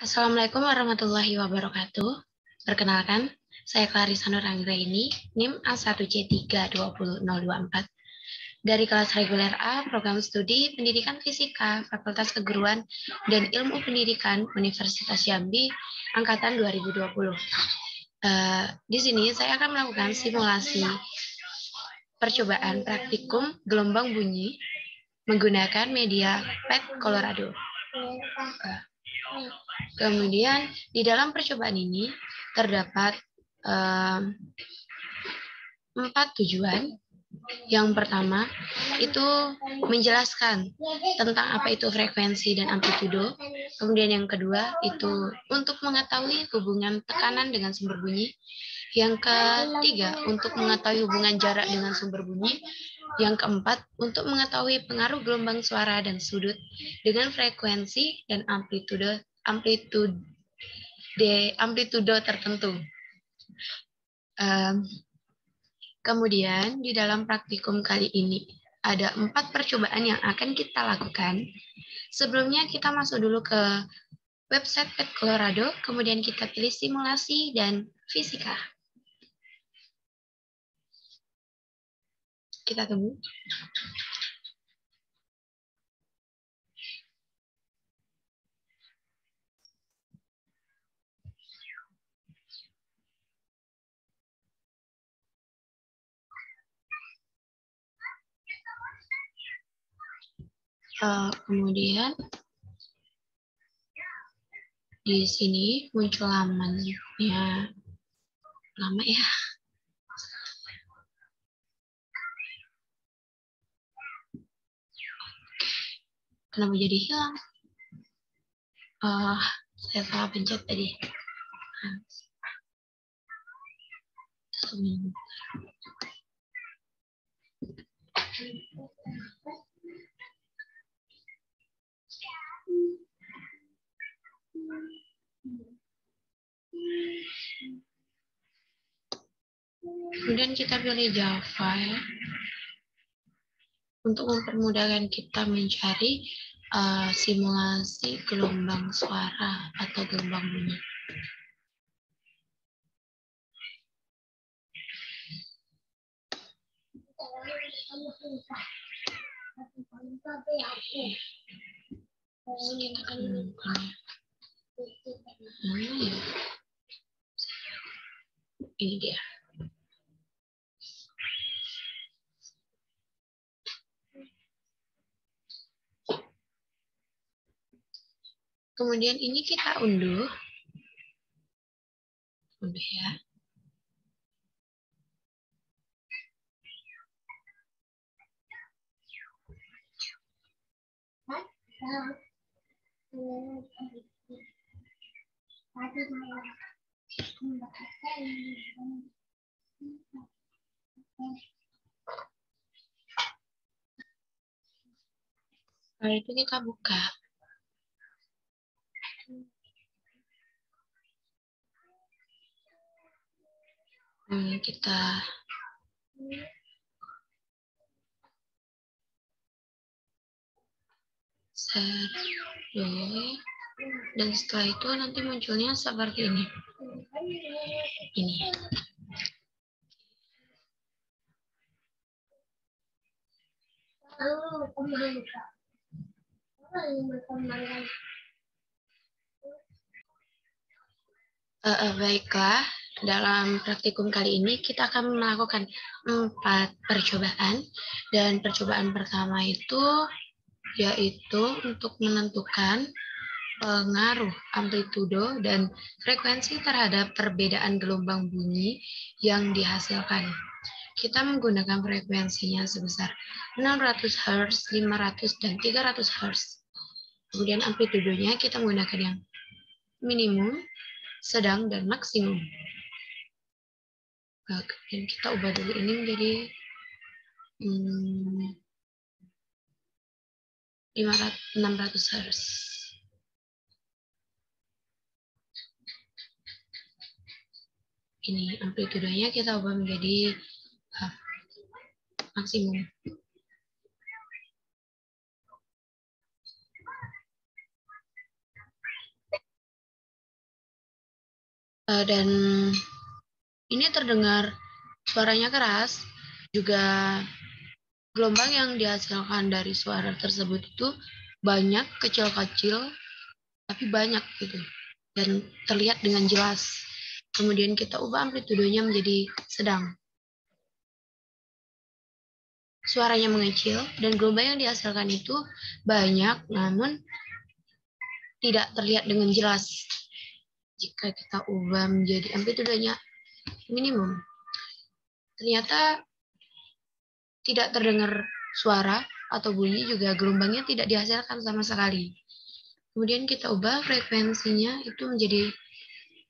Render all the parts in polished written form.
Assalamualaikum warahmatullahi wabarakatuh. Perkenalkan, saya Clarissa Nuranggraini, NIM A1C32024 dari kelas reguler A, Program Studi Pendidikan Fisika, Fakultas Keguruan dan Ilmu Pendidikan Universitas Jambi, Angkatan 2020. Di sini saya akan melakukan simulasi percobaan praktikum gelombang bunyi menggunakan media PET Colorado. Kemudian di dalam percobaan ini terdapat 4 tujuan. Yang pertama itu menjelaskan tentang apa itu frekuensi dan amplitudo. Kemudian yang kedua itu untuk mengetahui hubungan tekanan dengan sumber bunyi. Yang ketiga untuk mengetahui hubungan jarak dengan sumber bunyi. Yang keempat untuk mengetahui pengaruh gelombang suara dan sudut dengan frekuensi dan amplitudo tertentu. Kemudian di dalam praktikum kali ini ada 4 percobaan yang akan kita lakukan. Sebelumnya kita masuk dulu ke website PET Colorado, kemudian kita pilih simulasi dan fisika. Kita tunggu. Kemudian di sini muncul lamannya, lama ya. Kenapa jadi hilang? Saya salah pencet tadi. Kemudian kita pilih Java ya, untuk mempermudahkan kita mencari simulasi gelombang suara atau gelombang bunyi. Ini dia. Kemudian ini kita unduh. Unduh ya. Setelah itu kita buka. Kita share dulu. Dan setelah itu nanti munculnya seperti ini. Ini. Baiklah, dalam praktikum kali ini kita akan melakukan 4 percobaan. Dan percobaan pertama itu yaitu untuk menentukan pengaruh amplitudo dan frekuensi terhadap perbedaan gelombang bunyi yang dihasilkan. Kita menggunakan frekuensinya sebesar 600 Hz, 500, dan 300 Hz. Kemudian amplitudonya kita menggunakan yang minimum, sedang, dan maksimum. Kemudian kita ubah dulu ini menjadi 600 Hz. Ini amplitudonya kita ubah menjadi maksimum. Dan ini terdengar suaranya keras, juga gelombang yang dihasilkan dari suara tersebut itu banyak, kecil-kecil, tapi banyak gitu, dan terlihat dengan jelas. Kemudian kita ubah amplitudenya menjadi sedang. Suaranya mengecil, dan gelombang yang dihasilkan itu banyak, namun tidak terlihat dengan jelas. Jika kita ubah menjadi amplitudenya minimum, ternyata tidak terdengar suara atau bunyi, juga gelombangnya tidak dihasilkan sama sekali. Kemudian kita ubah frekuensinya itu menjadi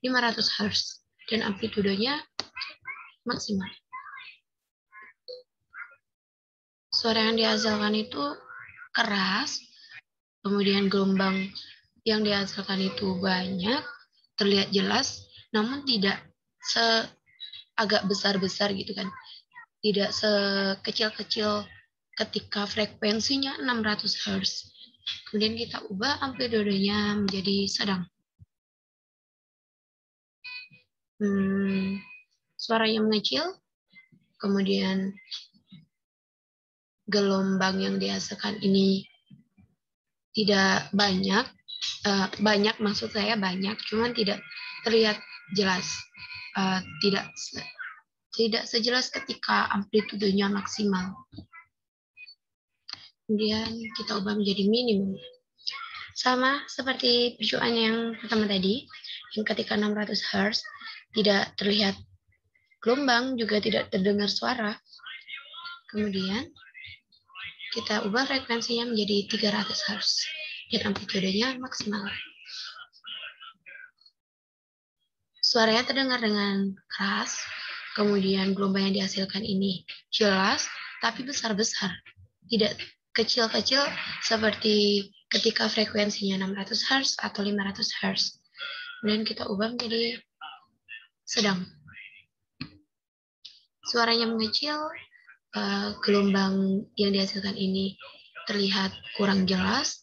500 Hz dan amplitudenya maksimal. Suara yang dihasilkan itu keras, kemudian gelombang yang dihasilkan itu banyak, terlihat jelas, namun tidak agak besar-besar gitu kan. Tidak sekecil-kecil ketika frekuensinya 600 Hz. Kemudian kita ubah amplitudenya menjadi sedang. Suaranya mengecil, kemudian gelombang yang dihasilkan ini tidak banyak, banyak maksud saya banyak, cuman tidak terlihat jelas, tidak sejelas ketika amplitudenya maksimal. Kemudian kita ubah menjadi minimum. Sama seperti percobaan yang pertama tadi, yang ketika 600 Hz tidak terlihat gelombang, juga tidak terdengar suara. Kemudian kita ubah frekuensinya menjadi 300 Hz dan amplitudenya maksimal. Suaranya terdengar dengan keras, kemudian gelombang yang dihasilkan ini jelas, tapi besar-besar. Tidak kecil-kecil seperti ketika frekuensinya 600 Hz atau 500 Hz. Kemudian kita ubah menjadi sedang. Suaranya mengecil, gelombang yang dihasilkan ini terlihat kurang jelas,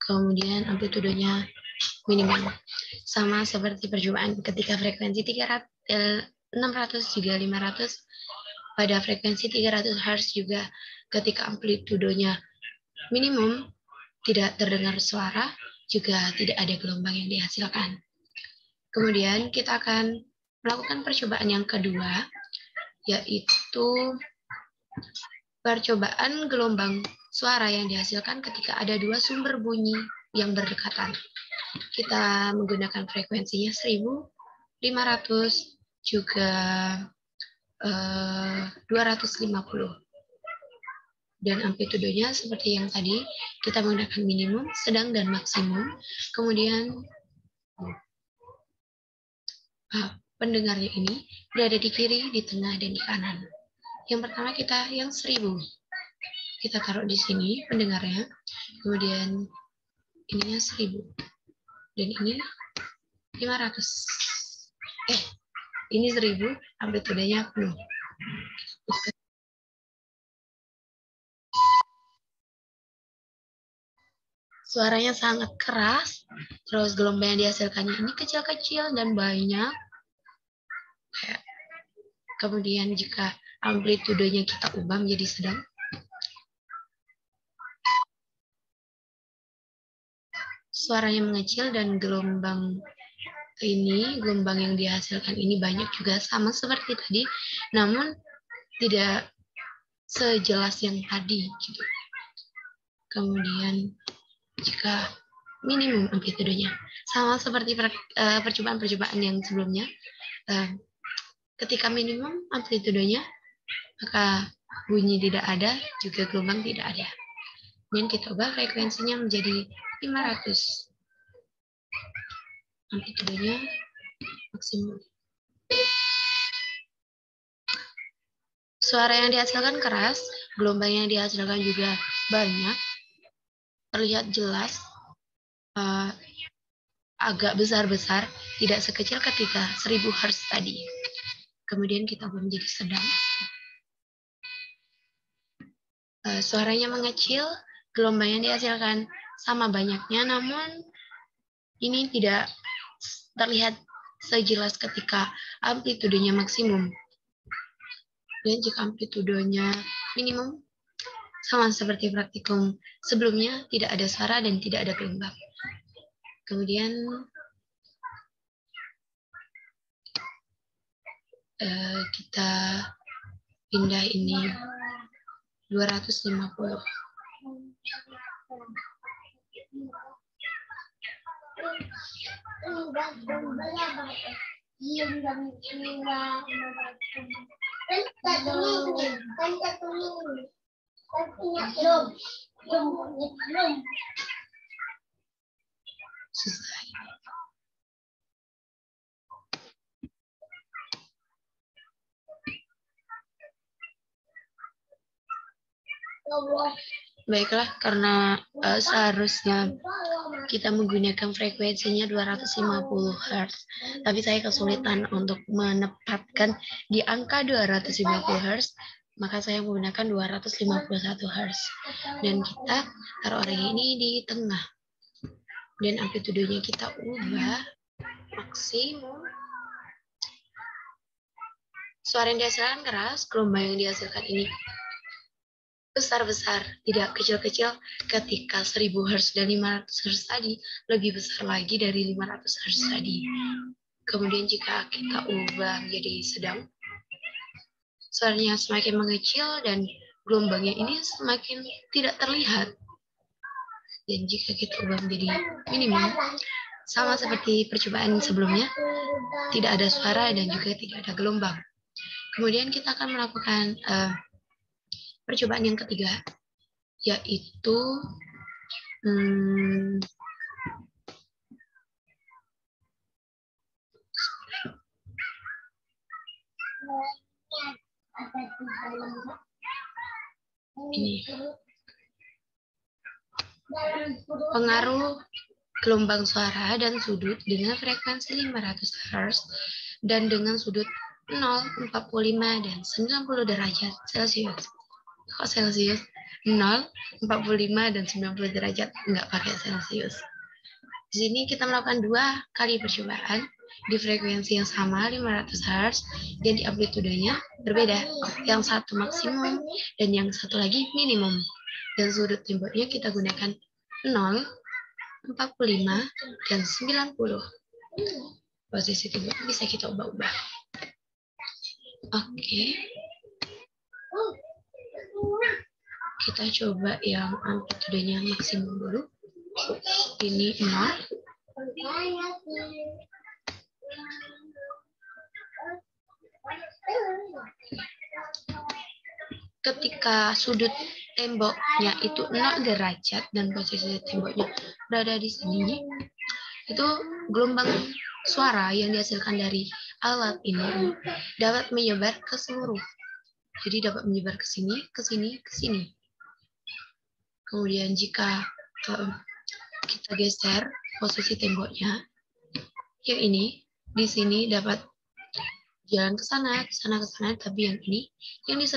kemudian amplitudenya minimal. Sama seperti percobaan ketika frekuensi 600 juga 500, pada frekuensi 300 Hz juga ketika amplitudenya minimum, tidak terdengar suara, juga tidak ada gelombang yang dihasilkan. Kemudian kita akan melakukan percobaan yang kedua, yaitu percobaan gelombang suara yang dihasilkan ketika ada dua sumber bunyi yang berdekatan. Kita menggunakan frekuensinya 1500 juga 250. Dan amplitudenya seperti yang tadi, kita menggunakan minimum, sedang, dan maksimum. Kemudian pendengarnya ini berada di kiri, di tengah, dan di kanan. Yang pertama kita yang 1000. Kita taruh di sini pendengarnya. Kemudian ininya 1000. Dan ini 500. Ini 1000, amplitudenya penuh. Suaranya sangat keras, terus gelombang yang dihasilkannya ini kecil-kecil dan banyak. Kemudian jika amplitudenya kita ubah menjadi sedang, suaranya mengecil dan gelombang yang dihasilkan ini banyak juga, sama seperti tadi, namun tidak sejelas yang tadi gitu. Kemudian jika minimum amplitudenya, sama seperti percobaan-percobaan yang sebelumnya, ketika minimum amplitudenya, maka bunyi tidak ada, juga gelombang tidak ada. Dan kita ubah frekuensinya menjadi 500. Amplitudenya maksimum. Suara yang dihasilkan keras, gelombang yang dihasilkan juga banyak, terlihat jelas, agak besar-besar, tidak sekecil ketika 1000 Hz tadi. Kemudian kita ubah menjadi sedang. Suaranya mengecil, gelombang yang dihasilkan sama banyaknya, namun ini tidak terlihat sejelas ketika amplitudenya maksimum. Dan jika amplitudenya minimum, sama seperti praktikum sebelumnya, tidak ada suara dan tidak ada gelombang. Kemudian kita pindah ini 250. Susah. Baiklah, karena seharusnya kita menggunakan frekuensinya 250 Hz, tapi saya kesulitan untuk menempatkan di angka 250 Hz, maka saya menggunakan 251 Hz. Dan kita taruh arahnya ini di tengah. Dan amplitudenya kita ubah maksimum. Suara yang dihasilkan keras, gelombang yang dihasilkan ini besar-besar, tidak kecil-kecil. Ketika 1000 Hz dan 500 Hz tadi lebih besar lagi dari 500 Hz tadi. Kemudian jika kita ubah menjadi sedang, suaranya semakin mengecil dan gelombangnya ini semakin tidak terlihat. Dan jika kita ubah menjadi minimum, sama seperti percobaan sebelumnya, tidak ada suara dan juga tidak ada gelombang. Kemudian kita akan melakukan percobaan yang ketiga, yaitu ini. Pengaruh gelombang suara dan sudut dengan frekuensi 500 Hz dan dengan sudut 0, 45, dan 90 derajat Celcius. Kok Celcius? 0, 45, dan 90 derajat, nggak pakai Celcius. Di sini kita melakukan 2 kali percobaan di frekuensi yang sama, 500 Hz, dan di amplitudenya berbeda. Yang satu maksimum, dan yang satu lagi minimum. Dan sudut temboknya kita gunakan 0, 45, dan 90. Posisi tembok bisa kita ubah-ubah. Oke. Kita coba yang amplitudenya maksimum dulu. Ini 0. Ketika sudut temboknya itu 0 derajat dan posisi temboknya berada di sini, itu gelombang suara yang dihasilkan dari alat ini dapat menyebar ke seluruh. Jadi dapat menyebar ke sini, ke sini, ke sini. Kemudian jika kita geser posisi temboknya, yang ini di sini dapat jalan ke sana, ke sana, ke sana, tapi yang ini, yang di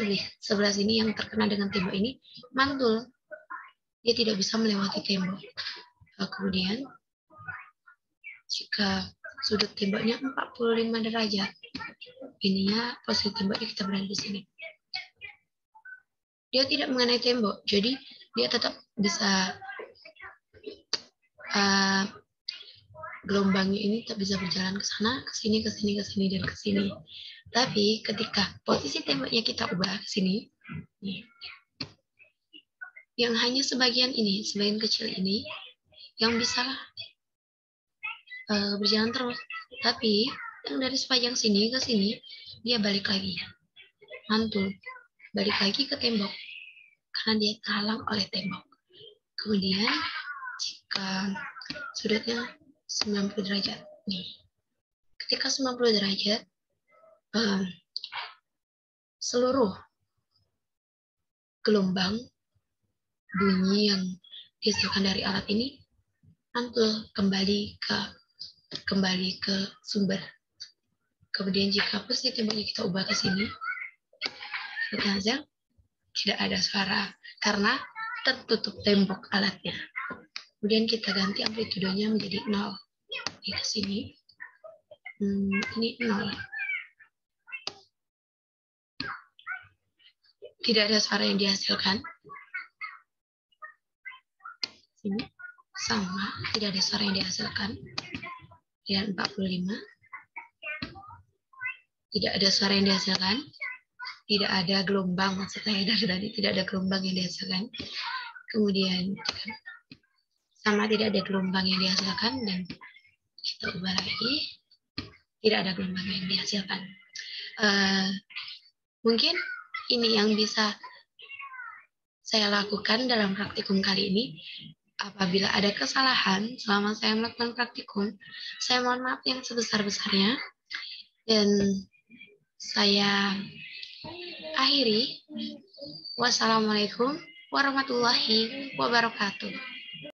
sebelah sini yang terkena dengan tembok ini mantul. Dia tidak bisa melewati tembok. Kemudian jika sudut temboknya 45 derajat, ininya posisi temboknya kita berada di sini. Dia tidak mengenai tembok, jadi dia tetap bisa gelombangnya ini tetap bisa berjalan ke sana, ke sini, ke sini, ke sini, dan ke sini. Tapi ketika posisi temboknya kita ubah ke sini, nih, yang hanya sebagian ini, sebagian kecil ini, yang bisa berjalan terus. Tapi yang dari sepanjang sini ke sini, dia balik lagi, mantul, balik lagi ke tembok, karena dia terhalang oleh tembok. Kemudian jika sudutnya 90 derajat, nih, ketika 90 derajat, seluruh gelombang bunyi yang dihasilkan dari alat ini mantul kembali ke sumber. Kemudian jika posisi temboknya kita ubah ke sini, tidak ada suara karena tertutup tembok alatnya. Kemudian kita ganti amplitudenya menjadi 0 di sini. Ini 0. Tidak ada suara yang dihasilkan. Sini sama, tidak ada suara yang dihasilkan. Dan 45. Tidak ada suara yang dihasilkan. Tidak ada gelombang, maksud saya dari tadi tidak ada gelombang yang dihasilkan. Kemudian sama, tidak ada gelombang yang dihasilkan, dan kita ubah lagi, tidak ada gelombang yang dihasilkan. Mungkin ini yang bisa saya lakukan dalam praktikum kali ini. Apabila ada kesalahan selama saya melakukan praktikum, saya mohon maaf yang sebesar-besarnya, dan saya akhiri. Wassalamualaikum warahmatullahi wabarakatuh.